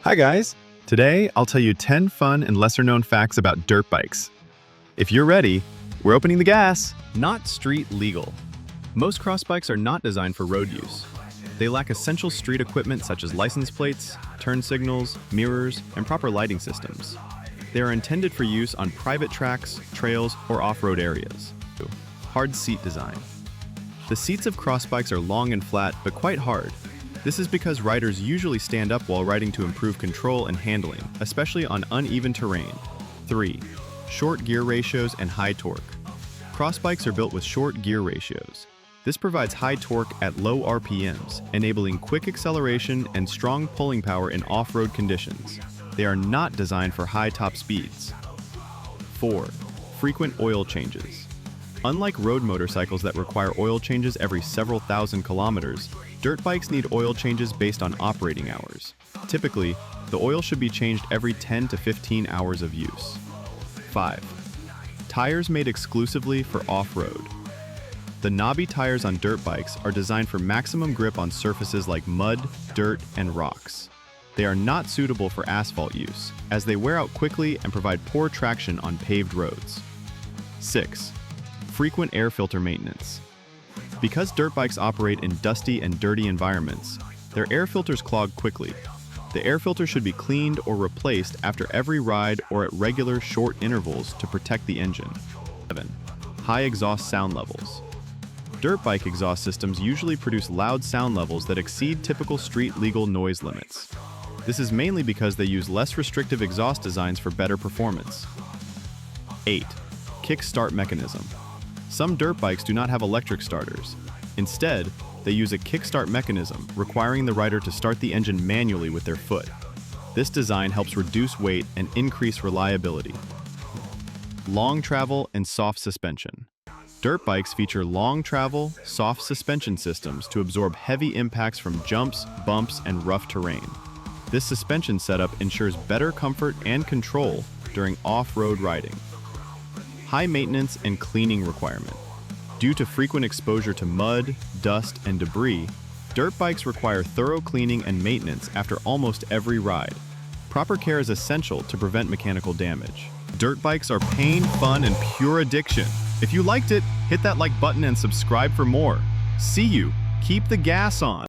Hi guys! Today, I'll tell you 10 fun and lesser-known facts about dirt bikes. If you're ready, we're opening the gas! Not street legal. Most cross bikes are not designed for road use. They lack essential street equipment such as license plates, turn signals, mirrors, and proper lighting systems. They are intended for use on private tracks, trails, or off-road areas. Hard seat design. The seats of cross bikes are long and flat, but quite hard. This is because riders usually stand up while riding to improve control and handling, especially on uneven terrain. 3. Short gear ratios and high torque. Cross bikes are built with short gear ratios. This provides high torque at low RPMs, enabling quick acceleration and strong pulling power in off-road conditions. They are not designed for high top speeds. 4. Frequent oil changes. Unlike road motorcycles that require oil changes every several thousand kilometers, dirt bikes need oil changes based on operating hours. Typically, the oil should be changed every 10 to 15 hours of use. 5. Tires made exclusively for off-road. The knobby tires on dirt bikes are designed for maximum grip on surfaces like mud, dirt, and rocks. They are not suitable for asphalt use, as they wear out quickly and provide poor traction on paved roads. 6. Frequent air filter maintenance. Because dirt bikes operate in dusty and dirty environments, their air filters clog quickly. The air filter should be cleaned or replaced after every ride or at regular short intervals to protect the engine. 7. High exhaust sound levels. Dirt bike exhaust systems usually produce loud sound levels that exceed typical street legal noise limits. This is mainly because they use less restrictive exhaust designs for better performance. 8. Kick-start mechanism. Some dirt bikes do not have electric starters. Instead, they use a kickstart mechanism, requiring the rider to start the engine manually with their foot. This design helps reduce weight and increase reliability. Long travel and soft suspension. Dirt bikes feature long travel, soft suspension systems to absorb heavy impacts from jumps, bumps, and rough terrain. This suspension setup ensures better comfort and control during off-road riding. High maintenance and cleaning requirement. Due to frequent exposure to mud, dust, and debris, dirt bikes require thorough cleaning and maintenance after almost every ride. Proper care is essential to prevent mechanical damage. Dirt bikes are pain, fun, and pure addiction. If you liked it, hit that like button and subscribe for more. See you. Keep the gas on.